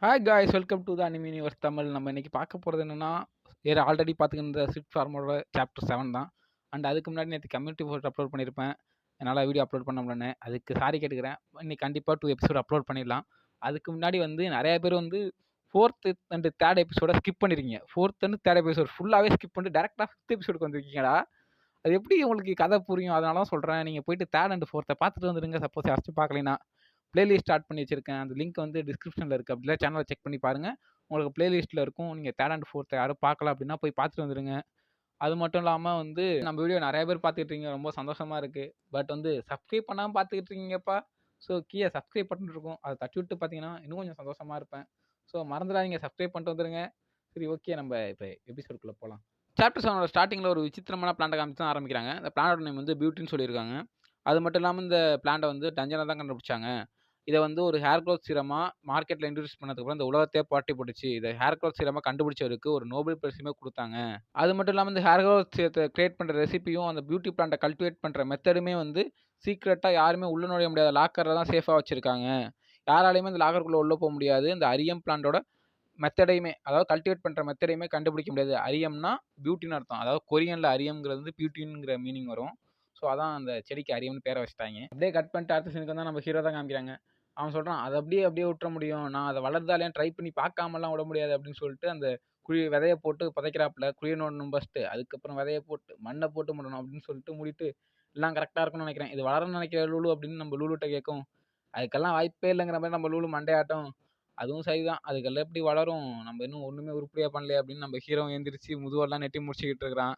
Hi guys, welcome to the anime universe Tamil. நம்ம இன்னைக்கு பார்க்க போகிறது என்னன்னா, ஆல்ரெடி பார்த்துக்கிற சிட் ஃபார்மோட சாப்டர் 7 தான். அண்ட் அதுக்கு முன்னாடி நேற்று கம்யூனிட்டி போஸ்ட் அப்லோட் பண்ணியிருப்பேன். என்னால் வீடியோ அப்லோட் பண்ண முடியலன்னு அதுக்கு சாரி கேட்டுக்கிறேன். இன்னைக்கு கண்டிப்பாக 2 எபிசோட் அப்லோட் பண்ணிடலாம். அதுக்கு முன்னாடி நிறைய பேர் 4th அண்ட் 3rd எபிசோட ஸ்கிப் பண்ணிருக்கீங்க. 4th அண்ட் 3rd எபிசோட் ஃபுல்லாகவே ஸ்கிப் பண்ணிட்டு டேரெக்டாக 5th எபிசோடுக்கு வந்திருக்கீங்களா? அது எப்படி உங்களுக்கு கதை புரியும்? அதனால தான் சொல்கிறேன். நீங்கள் போயிட்டு 3rd அண்ட் 4th பார்த்துட்டு வந்துடுங்க. சப்போஸ் யாராச்சும் பார்க்கலைன்னா பிளேலிஸ்ட் ஸ்டார்ட் பண்ணி வச்சிருக்கேன். அந்த லிங்க் டிஸ்கிரிப்ஷனில் இருக்குது. அப்படிலாம் சேனலை செக் பண்ணி பாருங்கள். உங்களுக்கு பிளேலிஸ்ட்டில் இருக்கும். நீங்கள் 3rd அண்ட் 4th யாரும் பார்க்கல அப்படின்னா போய் பார்த்துட்டு வந்துடுங்க. அது மட்டும் இல்லாமல் நம்ம வீடியோ நிறைய பேர் பார்த்துக்கிட்டு இருக்கீங்க. ரொம்ப சந்தோஷமாக இருக்குது. பட் சப்ஸ்கிரைப் பண்ணாமல் பார்த்துக்கிட்டு இருக்கீங்கப்பா. ஸோ கீழே சப்ஸ்கிரைப் பட்டன் இருக்கும். அதை தட்டி விட்டு பார்த்தீங்கன்னா இன்னும் கொஞ்சம் சந்தோஷமாக இருப்பேன். ஸோ மறந்துடாதீங்க, சப்ஸ்கிரைப் பண்ணிட்டு வந்துடுங்க. சரி, ஓகே, நம்ம இப்போ எபிசோடுக்குள்ளே போகலாம். சாப்டர் 7 ஸ்டார்டிங்கில் ஒரு விசித்திரமான பிளான்ட்டை காமிச்சு தான் ஆரம்பிக்கிறாங்க. இந்த பிளானோட நேம் பியூட்டின்னு சொல்லியிருக்காங்க. அது மட்டும் இல்லாமல் இந்த பிளான்ட்டை டஞ்சனை தான் கண்டுபிடிச்சாங்க. இதை ஒரு ஹேர் க்ரோத் சீரமா மார்க்கெட்டில் இன்ட்ரடியூஸ் பண்ணதுக்கப்புறம் இந்த உலகத்தையே பாட்டி போட்டுச்சு. இதை ஹேர் க்ரோத் சீரமா கண்டுபிடிச்சவருக்கு ஒரு நோபல் பரிசுமே கொடுத்தாங்க. அது மட்டும் இல்லாமல் இந்த ஹேர் க்ரோத் சீரத்தை கிரியேட் பண்ணுற ரெசிபியும் அந்த பியூட்டி பிளான்ட்டை கல்டிவேட் பண்ணுற மெத்தடுமே சீக்ரெட்டாக யாருமே உள்ள நுழைய முடியாத லாக்கரில் தான் சேஃபாக வச்சுருக்காங்க. யாராலையுமே இந்த லாக்கருக்குள்ளே உள்ள போக முடியாது. இந்த அரியம் பிளான்ட்டோட மெத்தடையுமே, அதாவது கல்டிவேட் பண்ணுற மெத்தடையுமே கண்டுபிடிக்க முடியாது. அரியம்னா பியூட்டின்னு அர்த்தம். அதாவது கொரியனில் அரியம்ங்கிறது பியூட்டிங்கிற மீனிங் வரும். ஸோ அதான் அந்த செடிக்கு அரியம்னு பேரை வச்சுட்டாங்க. அப்படியே கட் பண்ணிட்டு அடுத்த சீனுக்கு தான் நம்ம ஹீரோ தான் காமிக்கிறாங்க. அவன் சொல்கிறான், அதை அப்படியே விட்டுற முடியும், நான் அதை வளர்ந்தாலேயும் ட்ரை பண்ணி பார்க்காமலாம் விட முடியாது அப்படின்னு சொல்லிட்டு அந்த விதையை போட்டு புதைக்கிறாப்புல. குழியை நோண்டணும் ஃபஸ்ட்டு, அதுக்கப்புறம் விதையை போட்டு மண்ணை போட்டு மூடணும் அப்படின்னு சொல்லிட்டு மூடிட்டு எல்லாம் கரெக்டாக இருக்கும்னு நினைக்கிறேன். இது வளரணும்னு நினைக்கிற லூலு அப்படின்னு நம்ம லூலுட்ட கேட்கும். அதுக்கெல்லாம் வாய்ப்பே இல்லைங்கிற மாதிரி நம்ம லூலு மண்டையாட்டம். அதுவும் சரிதான், அதுக்கெல்லாம் எப்படி வளரும், நம்ம இன்னும் ஒன்றுமே உருப்படியாக பண்ணலையே அப்படின்னு நம்ம ஹீரோ எழுந்திரிச்சு முதுவெல்லாம் நெட்டி முடிச்சுக்கிட்டு இருக்கிறான்.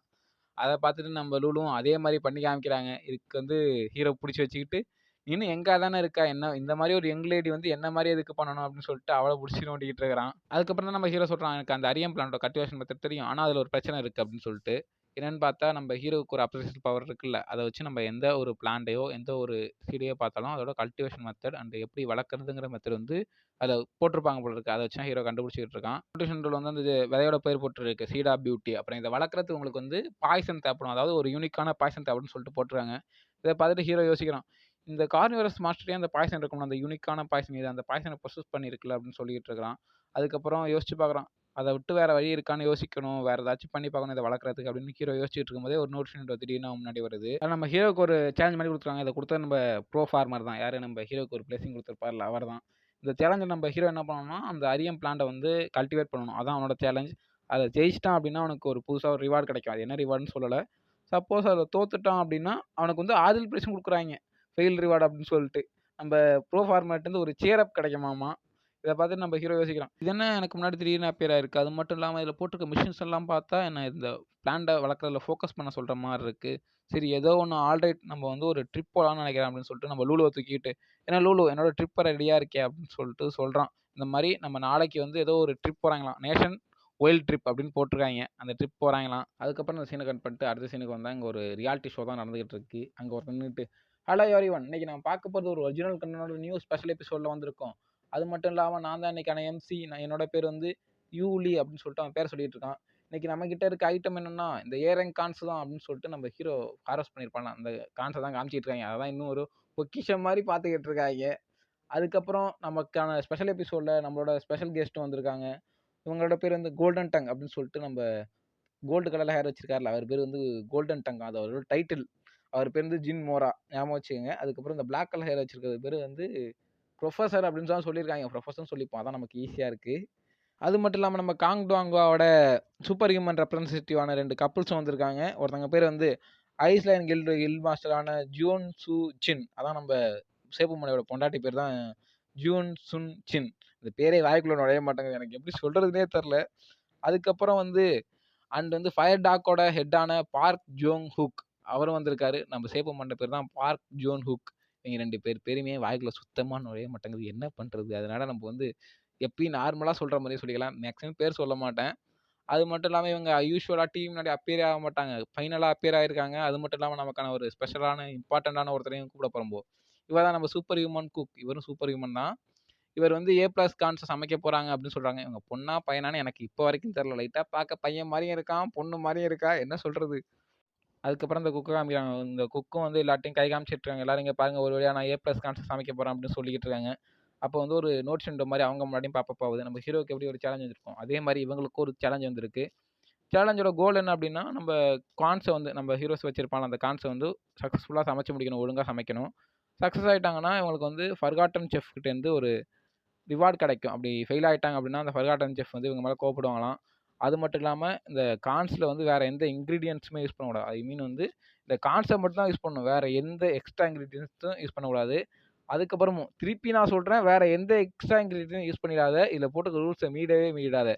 அதை பார்த்துட்டு நம்ம லூலும் அதே மாதிரி பண்ணி காமிக்கிறாங்க. இதுக்கு ஹீரோ பிடிச்சி வச்சுக்கிட்டு, இன்னும் எங்கே தானே இருக்கா, என்ன இந்த மாதிரி ஒரு யங் லேடி என்ன மாதிரி எதுக்கு பண்ணணும் அப்படின்னு சொல்லிட்டு அவளை பிடிச்சி நோண்டிக்கிட்டு இருக்கிறான். அதுக்கப்புறம் தான் நம்ம ஹீரோ சொல்கிறான், எனக்கு அந்த அரியம் பிளானோட கல்டிவேஷன் மெத்தட் தெரியும், ஆனால் அதில் ஒரு பிரச்சனை இருக்குது அப்படின்னு சொல்லிட்டு. என்னென்னு பார்த்தா, நம்ம ஹீரோவுக்கு ஒரு அப்ரிசியேஷன் பவர் இருக்குல்ல, அதை வச்சு நம்ம எந்த ஒரு பிளான்ட்டையோ எந்த ஒரு சீடையோ பார்த்தாலும் அதோட கல்டிவேஷன் மெத்தட் அண்ட் எப்படி வளர்க்குறதுங்கிற மெத்தட் அதை போட்டிருப்பாங்க போல இருக்குது. அதை வச்சு தான் ஹீரோ கண்டுபிடிச்சிட்டு இருக்கான். கல்டிவேஷன் ரூல் அந்த விதையோட பேர் போட்டுருக்கு, சீடா பியூட்டி. அப்புறம் இதை வளர்க்குறதுக்கு உங்களுக்கு பாய்சன் தேவைப்படும், அதாவது ஒரு யூனிக்கான பாய்சன் தேவைன்னு சொல்லிட்டு போட்டுருக்காங்க. இதை பார்த்துட்டு ஹீரோ யோசிக்கிறான், இந்த கார்னிவரஸ் மாஸ்டரே அந்த பாய்சன் இருக்கணும், அந்த யூனிக்கான பாய்சன் இது, அந்த பாய்சனை ப்ரொசஸ் பண்ணியிருக்குல்ல அப்படின்னு சொல்லிட்டு இருக்கிறான். அதுக்கப்புறம் யோசிச்சு பார்க்குறான், அதை விட்டு வேறு வழி இருக்கான்னு யோசிக்கணும், வேறு ஏதாச்சும் பண்ணி பார்க்கணும் இதை வளர்க்குறதுக்கு அப்படின்னு ஹீரோ யோசிச்சுட்டு இருக்கும்போதே ஒரு நோட்டிஃபிகேஷன் திடீர்னு முன்னாடி வருது. அது நம்ம ஹீரோக்கு ஒரு சேலஞ்ச் மாதிரி கொடுத்துருக்காங்க. இதை கொடுத்தா நம்ம ப்ரோ ஃபார்மர் தான், யார் நம்ம ஹீரோக்கு ஒரு பிளேசிங் கொடுத்துருப்பார்ல அவர் தான். இந்த சேலஞ்சை நம்ம ஹீரோ என்ன பண்ணணும்னா, அந்த அரியம் பிளான்ட்டை கல்டிவேட் பண்ணணும், அதான் அவனோட சேலஞ்ச். அதை ஜெயிச்சிட்டான் அப்படின்னா அவனுக்கு ஒரு புதுசாக ஒரு ரிவார்டு கிடைக்கும். அது என்ன ரிவார்டுன்னு சொல்லலை. சப்போஸ் அதில் தோத்துட்டான் அப்படின்னா அவனுக்கு ஆதில் பிரைஸும் கொடுக்குறாங்க, ஃபெயில் ரிவார்டு அப்படின்னு சொல்லிட்டு. நம்ம ப்ரோ ஃபார்மேட்லேருந்து ஒரு சேரப் கிடைக்குமாமா. இதை பார்த்துட்டு நம்ம ஹீரோ யோசிக்கிறான், இது என்ன எனக்கு முன்னாடி திடீர்னு அப்பியர் ஆயிருக்கு. அது மட்டும் இல்லாமல் இதில் போட்டிருக்க மிஷின்ஸ் எல்லாம் பார்த்தா என்ன இந்த பிளான்ட்டை வளர்க்குறதுல ஃபோக்கஸ் பண்ண சொல்கிற மாதிரி இருக்குது. சரி, ஏதோ ஒன்று ஆல்ரைட், நம்ம ஒரு ட்ரிப் போகலான்னு நினைக்கிறேன் அப்படின்னு சொல்லிட்டு நம்ம லூலுவை தூக்கிட்டு, ஏன்னா லூலு என்னோட ட்ரிப்பை ரெடியாக இருக்கே அப்படின்னு சொல்லிட்டு சொல்கிறான். இந்த மாதிரி நம்ம நாளைக்கு ஏதோ ஒரு ட்ரிப் போகிறாங்களாம், நேஷன் ஒயில்ட் ட்ரிப் அப்படின்னு போட்டிருக்காங்க. அந்த ட்ரிப் போகிறாங்களாம். அதுக்கப்புறம் அந்த சீனை கட் பண்ணிட்டு அடுத்த சீனுக்கு வந்தால் இங்கே ஒரு ரியாலிட்டி ஷோ தான் நடந்துகிட்டு இருக்கு. அங்கே ஒரு நின்றுட்டு, ஹலோ எவ்ரிவன், இன்னைக்கு நம்ம பார்க்க போகிறது ஒரு ஒரிஜினல் கண்டனோட நியூ ஸ்பெஷல் எபிசோடில் வந்திருக்கோம். அது மட்டும் இல்லாமல் நான் தான் இன்றைக்கான எம்சி. என்னோட பேர் யூலி அப்படின்னு சொல்லிட்டு அவன் பேர் சொல்லிட்டு இருக்கான். இன்றைக்கி நம்மக்கிட்ட இருக்க ஐட்டம் என்னென்னா இந்த ஏரங் கான்ஸ் தான் அப்படின்னு சொல்லிட்டு நம்ம ஹீரோ ஹாரஸ் பண்ணியிருப்பாங்க. அந்த கான்ஸை தான் காமிச்சிட்டு இருக்காங்க. அதான் இன்னும் ஒரு பொக்கிஷம் மாதிரி பார்த்துக்கிட்டு இருக்காங்க. அதுக்கப்புறம் நமக்கான ஸ்பெஷல் எபிசோடில் நம்மளோட ஸ்பெஷல் கெஸ்ட்டும் வந்திருக்காங்க. இவங்களோட பேர் கோல்டன் டங் அப்படின்னு சொல்லிட்டு, நம்ம கோல்டு கலரில் ஹேர் வச்சிருக்காருல அவர் பேர் கோல்டன் டங், அது அவரோட டைட்டில். அவர் பேர் ஜின் மோரா, ஞாபகம் வச்சுக்கோங்க. அதுக்கப்புறம் இந்த பிளாக் கலர் ஹேர் வச்சிருக்கிறது பேர் ப்ரொஃபஸர் அப்படின்னு தான் சொல்லியிருக்காங்க. ப்ரொஃபஸர்னு சொல்லிப்போம், அதான் நமக்கு ஈஸியாக இருக்குது. அது மட்டும் இல்லாமல் நம்ம காங் டுவாங்கோட சூப்பர் ஹியூமன் ரெப்ரஸன்டேட்டிவான 2 கப்புள்ஸும் வந்திருக்காங்க. ஒருத்தங்க பேர் ஐஸ்லேண்ட் கில்ட் மாஸ்டரான ஜியோன் சு சின், அதான் நம்ம சேப்பு மலையோட பொண்டாட்டி பேர் தான் ஜியோன் சுன் சின். இந்த பேரே வாய்க்குள்ள நுழைய மாட்டேங்குது, எனக்கு எப்படி சொல்கிறதுனே தெரில. அதுக்கப்புறம் அண்ட் ஃபயர் டாக்கோட ஹெட்டான பார்க் ஜோங் ஹுக் அவரும் வந்திருக்காரு. நம்ம சேப்பு மண்டை பேர் தான் பார்க் ஜோன் ஹுக். இவங்க 2 பேருமே வாய்க்குள்ள சுத்தமாக நுழைய மாட்டேங்குது, என்ன பண்ணுறது. அதனால் நம்ம எப்பயும் நார்மலாக சொல்கிற மாதிரியே சொல்லிக்கலாம். மேக்ஸிமம் பேர் சொல்ல மாட்டேன். அது மட்டும் இல்லாமல் இவங்க யூஸ்வலாக டீம் முன்னாடி அப்பியர் ஆக மாட்டாங்க, ஃபைனலாக அப்பியர் ஆகிருக்காங்க. அது மட்டும் இல்லாமல் நமக்கான ஒரு ஸ்பெஷலான இம்பார்ட்டண்ட்டான ஒருத்தரையும் கூப்பிட போகிறோம். இவர் தான் நம்ம சூப்பர் ஹியூமன் குக். இவரும் சூப்பர் ஹியூமன் தான். இவர் A+ கான்ஸை சமைக்க போகிறாங்க அப்படின்னு சொல்கிறாங்க. இவங்க பொண்ணா பையனான்னு எனக்கு இப்போ வரைக்கும் தெரில. லைட்டாக பார்க்க பையன் மாதிரியும் இருக்கான், பொண்ணு மாதிரியும் இருக்கா, என்ன சொல்கிறது. அதுக்கப்புறம் இந்த குக்கை காமிக்கிறாங்க. இந்த குக்கும் எல்லாத்தையும் கை காமிச்சிட்டு இருக்காங்க. எல்லாரும் இங்கே பாருங்கள், ஒரு வழியாக நான் A+ கான்ஸை சமைக்க போகிறேன் அப்படின்னு சொல்லிக்கிட்டு இருக்காங்க. அப்போ வந்து ஒரு நோட்டிஸ் மாதிரி அவங்க முன்னாடியும் பாப்பப் ஆகுது. நம்ம ஹீரோக்கு எப்படி ஒரு சேலஞ்ச் வந்திருக்கும், அதே மாதிரி இவங்களுக்கும் ஒரு சேலஞ்ச் வந்திருக்கு. சேலஞ்சோட கோல் என்ன அப்படின்னா, நம்ம கான்ஸை வந்து நம்ம ஹீரோஸ் வச்சிருப்பாங்க, அந்த கான்ஸை வந்து சக்ஸஸ்ஃபுல்லாக சமைச்சு முடிக்கணும், ஒழுங்காக சமைக்கணும். சக்ஸஸ் ஆகிட்டாங்கன்னா இவங்களுக்கு வந்து ஃபர்காட்டன் செஃப் கிட்டேருந்து ஒரு ரிவார்டு கிடைக்கும். அப்படி ஃபெயில் ஆகிட்டாங்க அப்படின்னா அந்த ஃபர்காட்டன் செஃப் வந்து இவங்க மேலே கோவப்படுவாங்களாம். அது மட்டும் இல்லாமல் இந்த கான்ஸில் வந்து வேறு எந்த இன்க்ரீடியன்ட்ஸுமே யூஸ் பண்ணக்கூடாது. ஐ மீன் வந்து இந்த கான்ஸை மட்டும் தான் யூஸ் பண்ணணும், வேறு எந்த எக்ஸ்ட்ரா இன்க்ரீடியன்ஸும் யூஸ் பண்ணக்கூடாது. அதுக்கப்புறமும் திருப்பி நான் சொல்கிறேன், வேறு எந்த எக்ஸ்ட்ரா இன்க்ரீடியன்ஸும் யூஸ் பண்ணிடாத, இதில் போட்டுக்க ரூல்ஸை மீறாத.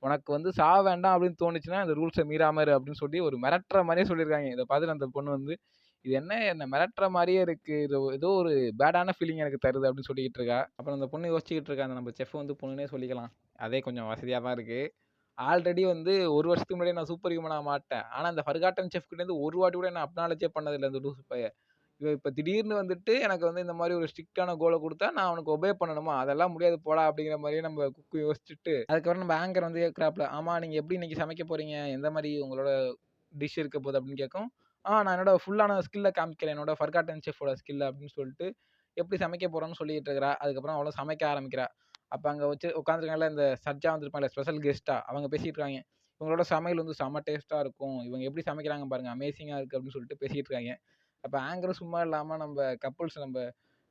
உனக்கு வந்து சாக வேண்டாம் அப்படின்னு தோணுச்சுன்னா இந்த ரூல்ஸை மீறாம இரு அப்படின்னு சொல்லி ஒரு மிரட்டுற மாதிரியே சொல்லியிருக்காங்க. இதை பார்த்துட்டு அந்த பொண்ணு வந்து இது என்ன மிரட்டுற மாதிரியே இருக்கு, இது ஏதோ ஒரு பேடான ஃபீலிங் எனக்கு தருது அப்படின்னு சொல்லிக்கிட்டு இருக்கா. அப்புறம் அந்த பொண்ணு யோசிச்சுக்கிட்டு இருக்கா, அந்த நம்ம செஃப் வந்து பொண்ணுனே சொல்லிக்கலாம், அதே கொஞ்சம் வசதியாக தான் இருக்கு. ஆல்ரெடி வந்து 1 வருஷத்துக்கு முன்னாடி நான் சூப்பர் ஹியூமனா மாட்டேன், ஆனால் அந்த ஃபர்காட்டன் செஃப் கிட்டேருந்து ஒரு வாட்டி கூட என்ன அப்னாலஜே பண்ணதில்லை இந்த லூசு பைய. இப்போ திடீர்னு வந்துட்டு எனக்கு வந்து இந்த மாதிரி ஒரு ஸ்ட்ரிக்டான கோலை கொடுத்தா நான் அவனுக்கு ஒபே பண்ணணுமா, அதெல்லாம் முடியாது போடா அப்படிங்கிற மாதிரியே நம்ம குக்கு யோசிச்சுட்டு, அதுக்கப்புறம் நம்ம ஆங்கர் வந்து கேட்குறாப்புல, ஆமாம் நீங்கள் எப்படி இன்னைக்கு சமைக்க போகிறீங்க, எந்த மாதிரி உங்களோட டிஷ் இருக்க போகுது அப்படின்னு கேட்கும். நான் என்னோட ஃபுல்லான ஸ்கில்லை காமிக்கிறேன், என்னோட ஃபர்காட்டன் செஃபோட ஸ்கில்லை அப்படின்னு சொல்லிட்டு எப்படி சமைக்க போகிறோன்னு சொல்லிட்டு இருக்கிறா. அதுக்கப்புறம் அவ்வளோ சமைக்க ஆரம்பிக்கிறா. அப்போ அங்கே வச்சு உட்காந்துருக்காங்கல்ல இந்த சர்ஜா வந்திருப்பாங்கல்ல ஸ்பெஷல் கெஸ்ட்டாக, அவங்க பேசிகிட்டு இருக்காங்க, இவங்களோட சமையல் வந்து செம்ம டேஸ்ட்டாக இருக்கும், இவங்க எப்படி சமைக்கிறாங்க பாருங்கள், அமேசிங்காக இருக்குது அப்படின்னு சொல்லிட்டு பேசிகிட்டு இருக்காங்க. அப்போ ஆங்கரும் சும்மா இல்லாமல் நம்ம கப்புள்ஸ் நம்ம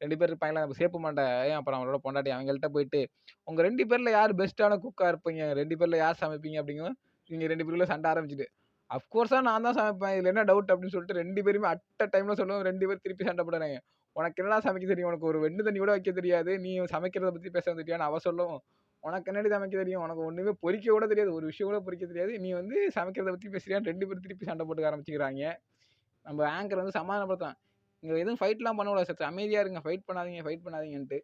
2 பேர் இருப்பாங்களா, நம்ம சேப்பு மாட்டேன் அப்புறம் அவங்களோட பொண்டாட்டி, அவங்கள்ட்ட போயிட்டு உங்கள் 2 பேரில் யார் பெஸ்ட்டான குக்காக இருப்பீங்க, 2 பேரில் யார் சமைப்பீங்க அப்படிங்க. இவங்க 2 பேருக்குள்ள சண்டை ஆரம்பிச்சுட்டு, அஃப்கோர்ஸாக நான் தான் சமைப்பேன், இதில் என்ன டவுட் அப்படின்னு சொல்லிட்டு 2 பேருமே அட்ட டைமில் சொல்லுவோம். 2 பேர் திருப்பி சண்டை போடுறாங்க. உனக்கு என்னடா சமைக்க தெரியும், உனக்கு ஒரு வெண்ணு தண்ணி கூட வைக்க தெரியாது, நீ சமைக்கிறத பற்றி பேச வந்துட்டியான்னு அவ சொல்லவும், உனக்கு என்னடி சமைக்க தெரியும், உனக்கு ஒன்றுமே பொரிக்க கூட தெரியாது, ஒரு விஷயம் கூட பொரிக்க தெரியாது, நீ வந்து சமைக்கிறத பற்றி பேசுறியான்னு 2 பேரும் திருப்பி சண்டை போட்டுக்க ஆரம்பிச்சுக்கிறாங்க. நம்ம ஆங்கர் வந்து சமாதானப்படுத்தான், இங்கே எதுவும் ஃபைட்லாம் பண்ணக்கூடாது, சற்று அமைதியாக இருங்க, ஃபைட் பண்ணாதீங்கன்ட்டு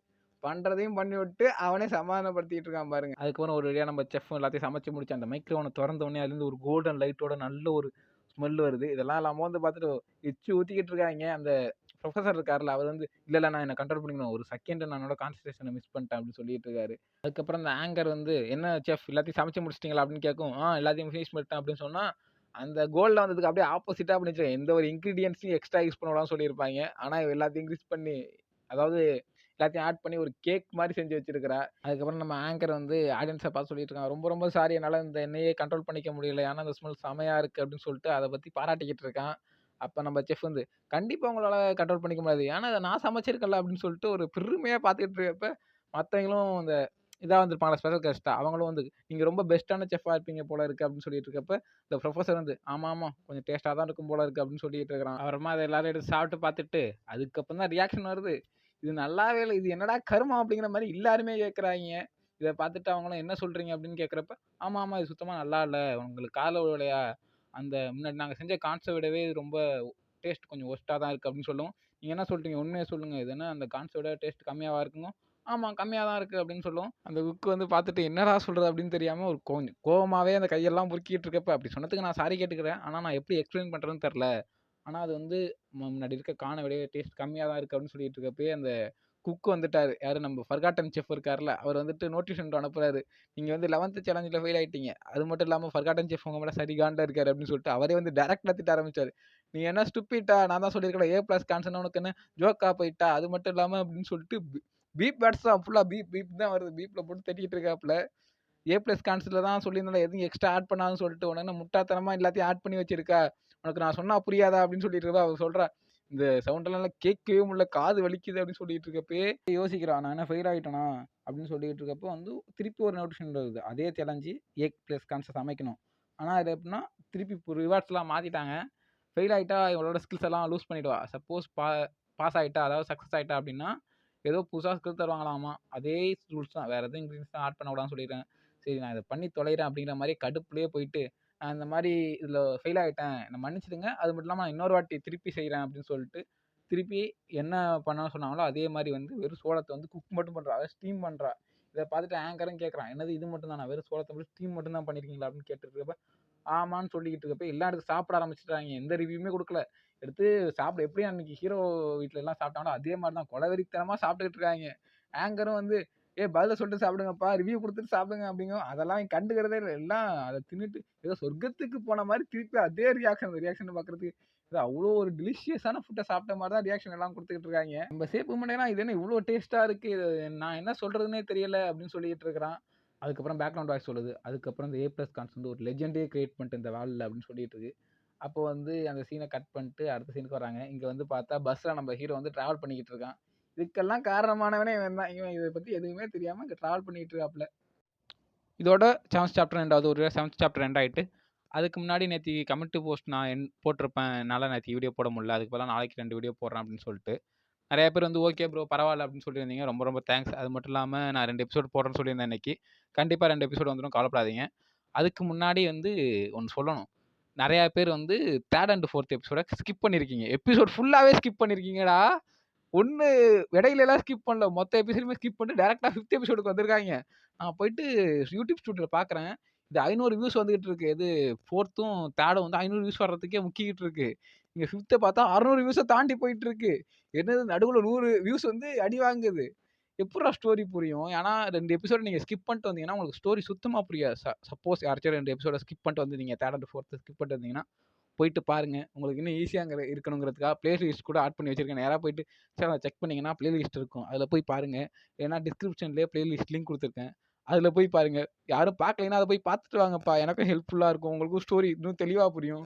பண்ணுறதையும் பண்ணி விட்டு அவனே சமாதானப்படுத்திட்டு இருக்கான் பாருங்க. அதுக்கப்புறம் ஒரு வழியாக நம்ம செஃப் எல்லாத்தையும் சமைச்சு முடிச்சு அந்த மைக்ரோவனை திறந்த உடனே அதுலேருந்து ஒரு கோல்டன் லைட்டோட நல்ல ஒரு ஸ்மெல் வருது. இதெல்லாம் நம்ம வந்து பார்த்துட்டு எச்சு ஊற்றிக்கிட்டு இருக்காங்க. அந்த ப்ரொஃபஸர் இருக்கார்ல, அவர் வந்து இல்லை நான் என்ன கண்ட்ரோல் பண்ணிக்கணும், ஒரு செகண்ட் நான் என்னோட கான்சன்ட்ரேஷனை மிஸ் பண்ணிட்டேன் அப்படின்னு சொல்லிட்டு இருக்காரு. அதுக்கப்புறம் அந்த ஆங்கர் வந்து என்ன செஃப் எல்லாத்தையும் சமைச்சு முடிச்சிட்டிங்களா அப்படின்னு கேட்கும். எல்லாத்தையும் ஃபினிஷ் பண்ணிட்டேன் அப்படின்னு சொன்னால், அந்த கோல்டில் வந்ததுக்கு அப்படியே ஆப்போசிட்டாக பண்ணிட்டு எந்த ஒரு இன்க்ரீடியன்ஸையும் எக்ஸ்ட்ரா யூஸ் பண்ணக்கூடாதுன்னு சொல்லியிருப்பாங்க. ஆனால் எல்லாத்தையும் இன்க்ரீஸ் பண்ணி, அதாவது எல்லாத்தையும் ஆட் பண்ணி ஒரு கேக் மாதிரி செஞ்சு வச்சிருக்கிறா. அதுக்கப்புறம் நம்ம ஆங்கர் வந்து ஆடியன்ஸை பார்த்து சொல்லிட்டு இருக்கான், ரொம்ப ரொம்ப சாரி, என்னால் இந்த எண்ணெயே கண்ட்ரோல் பண்ணிக்க முடியல, ஆனால் அந்த ஸ்மெல் செமையாக இருக்குது அப்படின்னு சொல்லிட்டு அதை பற்றி பாராட்டிக்கிட்டு இருக்கான். அப்போ நம்ம செஃப் வந்து கண்டிப்பாக உங்களால் கண்ட்ரோல் பண்ணிக்க முடியாது, ஏன்னா அதை நான் சமைச்சிருக்கல அப்படின்னு சொல்லிட்டு ஒரு பெருமையாக பார்த்துக்கிட்டு இருக்கப்ப மற்றவங்களும் இந்த இதாக வந்திருப்பாங்களா ஸ்பெஷல் கெஸ்ட்டாக, அவங்களும் வந்து நீங்கள் ரொம்ப பெஸ்ட்டான செஃப்பாக இருப்பீங்க போல இருக்குது அப்படின்னு சொல்லிட்டு இருக்கப்ப இந்த ப்ரொஃபஸர் வந்து ஆமாம் கொஞ்சம் டேஸ்ட்டாக தான் இருக்கும் போல இருக்குது அப்படின்னு சொல்லிட்டு இருக்கிறான். அப்புறமா அதை எல்லாரும் எடுத்து சாப்பிட்டு பார்த்துட்டு அதுக்கப்புறம் தான் ரியாக்ஷன் வருது, இது நல்லாவே இல்லை, இது என்னடா கருமம் அப்படிங்கிற மாதிரி எல்லாருமே கேட்குறாங்க. இதை பார்த்துட்டு அவங்களும் என்ன சொல்கிறீங்க அப்படின்னு கேட்குறப்ப, ஆமாம் இது சுத்தமாக நல்லா இல்லை, உங்களுக்கு காலை விலையா, அந்த முன்னாடி நாங்கள் செஞ்ச கான்ஸை விடவே இது ரொம்ப டேஸ்ட் கொஞ்சம் ஒஸ்ட்டாக தான் இருக்குது அப்படின்னு சொல்லுவோம். நீங்கள் என்ன சொல்கிறீங்க, உண்மையை சொல்லுங்கள், இது என்ன அந்த கான்ஸை விட டேஸ்ட் கம்மியாகவா இருக்குங்க. ஆமாம் கம்மியாக தான் இருக்குது அப்படின்னு சொல்லுவோம். அந்த குக்கு வந்து பார்த்துட்டு என்னடா சொல்கிறது அப்படின்னு தெரியாமல் ஒரு கொஞ்சம் கோவமாகவே அந்த கையெல்லாம் முறுக்கிட்டு இருக்கப்ப, அப்படி சொன்னதுக்கு நான் சாரி கேட்டுக்கிறேன், ஆனால் நான் எப்படி எக்ஸ்பிளைன் பண்ணுறதுன்னு தெரில, ஆனால் அது வந்து முன்னாடி இருக்க கானை விட டேஸ்ட் கம்மியாக தான் இருக்குது அப்படின்னு சொல்லிட்டு இருக்கப்பயே அந்த குக் வந்துட்டார், யார் நம்ம ஃபர்காட்டன் செஃப் இருக்கார்ல, அவர் வந்துட்டு நோட்டிஃபிகேஷன் அனுப்புறாரு, நீங்கள் வந்து 11th சேலஞ்சில் ஃபெயில் ஆகிட்டீங்க, அது மட்டும் இல்லாமல் ஃபர்காட்டன் செஃப் உங்க மேலே சரி காண்டாக இருக்காரு அப்படின்னு சொல்லிட்டு அவரே வந்து டேரக்டாக திட்ட ஆரம்பிச்சார். நீ என்ன ஸ்டூப்பிட்டா, நான் தான் சொல்லியிருக்கேன் A+கான்சன் உனக்கு என்ன ஜோக்கா போயிட்டா, அது மட்டும் இல்லாமல் அப்படின்னு சொல்லிட்டு பீப் பேட்ஸ் தான் ஃபுல்லாக பீப் தான் வருது, பீப்பில் போட்டு தட்டிக்கிட்டு இருக்காப்புல. A+கான்ஸில் தான் சொல்லியிருந்தாலும் எதுவும் எக்ஸ்ட்ரா ஆட் பண்ணாதுன்னு சொல்லிட்டு உடனே முட்டாத்தனமாக எல்லாத்தையும் ஆட் பண்ணி வச்சிருக்கா, உனக்கு நான் சொன்னா புரியாதா அப்படின்னு சொல்லிட்டு இருக்கா. அவர் சொல்கிறா, இந்த சவுண்டெல்லாம் கேட்கவே முடியல, காது வலிக்குது அப்படின்னு சொல்லிட்டு இருக்கப்பே யோசிக்கிறான், நான் என்ன ஃபெயில் ஆகிட்டேனா அப்படின்னு சொல்லிட்டு இருக்கப்போ வந்து திருப்பி ஒரு நோட்டிஃபிகேஷன் வருது, அதே சேலஞ்சு A+கான்ஸை சமைக்கணும். ஆனால் அது எப்படின்னா திருப்பி இப்போ ரிவார்ட்ஸ்லாம் மாற்றிட்டாங்க, ஃபெயில் ஆகிட்டா இவங்களோட ஸ்கில்ஸ் எல்லாம் லூஸ் பண்ணிவிடுவா, சப்போஸ் பாஸ் ஆகிட்டா அதாவது சக்ஸஸ் ஆகிட்டா அப்படின்னா ஏதோ புதுசாக ஸ்கில் தருவாங்களாமா, அதே ரூல்ஸ் தான், வேறு எதுவும் இன்க்ரீடியன்ஸ் தான் ஆட் பண்ணக்கூடாதுன்னு சொல்லிடுறேன். சரி நான் இதை பண்ணி தொலைகிறேன் அப்படிங்கிற மாதிரி கடுப்புலேயே போயிட்டு, நான் இந்த மாதிரி இதில் ஃபெயில் ஆகிட்டேன், என்னை மன்னிச்சிடுங்க, அது மட்டும் இல்லாமல் நான் இன்னொரு வாட்டி திருப்பி செய்கிறேன் அப்படின்னு சொல்லிட்டு திருப்பி என்ன பண்ணணும்னு சொன்னாங்களோ அதே மாதிரி வந்து வெறும் சோளத்தை வந்து குக் மட்டும் பண்ணுறா, அதை ஸ்டீம் பண்ணுறா. இதை பார்த்துட்டு ஆங்கரும் கேட்குறான், என்னது இது மட்டும் தானா, வெறும் சோளத்தை மட்டும் ஸ்டீம் மட்டும் தான் பண்ணியிருக்கீங்களா அப்படின்னு கேட்டுருக்கப்ப ஆமான்னு சொல்லிக்கிட்டு இருக்கப்ப எல்லா இடத்துக்கு சாப்பிட ஆரம்பிச்சிட்டாங்க, எந்த ரிவ்யூமே கொடுக்கல, எடுத்து சாப்பிட எப்படி அன்னைக்கு ஹீரோ வீட்டில் எல்லாம் சாப்பிட்டாங்களோ அதே மாதிரி தான் கொலவெறித்தனமாக சாப்பிட்டுக்கிட்டு இருக்காங்க. ஆங்கரும் வந்து பதில சொல்லிட்டு சாப்பிடுங்கப்பா, ரிவ்யூ கொடுத்துட்டு சாப்பிடுங்க அப்படிங்கும், அதெல்லாம் கண்டுக்கிறதே இல்லை, எல்லாம் அதை தின்னுட்டு ஏதோ சொர்க்கத்துக்கு போன மாதிரி திருப்பி அதே ரியாக்ஷன் பார்க்குறதுக்கு அது அவ்வளோ ஒரு டெலிஷியஸான ஃபுட்ட சாப்பிட்ட மாரி தான் ரியாக்ஷன் எல்லாம் குடுத்துக்கிட்டு இருக்காய்ங்க. நம்ம சேப்பு மண்டையெல்லாம் இது என்ன இவ்வளோ டேஸ்ட்டா இருக்கு. இது நான் என்ன சொல்றதுன்னே தெரியல அப்படின்னு சொல்லிட்டு இருக்கிறான். அதுக்கப்புறம் பேக்ரவுண்ட் வாய்ஸ் சொல்லுது. அதுக்கப்புறம் இந்த A+ கான்ஸ் வந்து ஒரு லெஜெண்டே கிரியேட் பண்ணிட்டு இந்த வேர்ல்ட்ல அப்படின்னு சொல்லிட்டு இருக்கு. அப்போ வந்து அந்த சீன கட் பண்ணிட்டு அடுத்த சீனுக்கு வராங்க. இங்க வந்து பார்த்தா பஸ்ல நம்ம ஹீரோ வந்து டிராவல் பண்ணிக்கிட்டு இருக்கான். இதுக்கெல்லாம் காரணமானவனே இவன் தான். இவன் இத பத்தி எதுவுமே தெரியாம இங்க டிராவல் பண்ணிட்டு இருக்காப்ல. இதோட 7த் சாப்டர் எண்ட் ஆகுது. ஒரு 7த் சாப்டர் எண்ட் ஆயிட்டு, அதுக்கு முன்னாடி நேத்தி கம்யூனிட்டி போஸ்ட் நான் போட்டிருப்பேன். என்னால நேத்தி வீடியோ போட முடியல. அதுக்கு பதிலா நாளைக்கு 2 வீடியோ போடுறேன் அப்படின்னு சொல்லிட்டு. நெறைய பேர் வந்து ஓகே ப்ரோ பரவால்ல அப்படின்னு சொல்லியிருந்தீங்க. ரொம்ப ரொம்ப தேங்க்ஸ். அது மட்டும் இல்லாம நான் 2 எபிசோட் போடுறேன்னு சொல்லியிருந்தேன் இன்னைக்கு. கண்டிப்பா 2 எபிசோட் வந்துரும் கவலைப்படாதீங்க. அதுக்கு முன்னாடி வந்து ஒண்ணு சொல்லணும். நெறைய பேர் வந்து 3 அண்ட் 4த் எபிசோட ஸ்கிப் பண்ணியிருக்கீங்க. எபிசோட் ஃபுல்லாவே ஸ்கிப் பண்ணியிருக்கீங்கடா. ஒண்ணு இடையிலலாம் ஸ்கிப் பண்ணல. மொத்த எபிசோடுமே ஸ்கிப் பண்ணிட்டு டைரக்ட்டா 5த் எபிசோடுக்கு வந்திருக்காய்ங்க. நான் போயிட்டு யூடியூப் ஸ்டுடியோல பார்க்குறேன். இது 500 வியூஸ் வந்துகிட்டு இருக்கு. எது 4த்தும் 3ம் வந்து 500 வியூஸ் வர்றதுக்கே முக்கிக்கிட்டு இருக்கு. இங்க 5த்த பார்த்தா 600 வியூஸ தாண்டி போயிட்டு இருக்கு. என்னது நடுவுல 100 வியூஸ் வந்து அடி வாங்குது. எப்புட்றா ஸ்டோரி புரியும்? ஏன்னா 2 எபிசோட் நீங்க ஸ்கிப் பண்ணிட்டு வந்தீங்கன்னா, உங்களுக்கு ஸ்டோரி சுத்தமா புரியாது. சப்போஸ் யாராச்சும் 2 எபிசோட ஸ்கிப் பண்ணிட்டு வந்து நீங்க 3 அண்ட் 4த் ஸ்கிப் பண்ணிட்டு வந்தீங்கன்னா, போயிட்டு பாருங்க. உங்களுக்கு இன்னும் ஈஸியா இருக்கணுங்கிறதுக்காக பிளேலிஸ்ட் கூட ஆட் பண்ணி வச்சிருக்கேன். நேரா போயிட்டு சேனல செக் பண்ணீங்கன்னா, பிளேலிஸ்ட் இருக்கும். அதுல போய் பாருங்க. இல்லன்னா டிஸ்கிரிப்ஷன்லயே பிளேலிஸ்ட் லிங்க் குடுத்துருக்கேன். அதுல போய் பாருங்க. யாரும் பார்க்கலைன்னா அத போய் பார்த்துட்டு வாங்கப்பா. எனக்கும் ஹெல்ப்ஃபுல்லா இருக்கும். உங்களுக்கும் ஸ்டோரி இன்னும் தெளிவா புரியும்.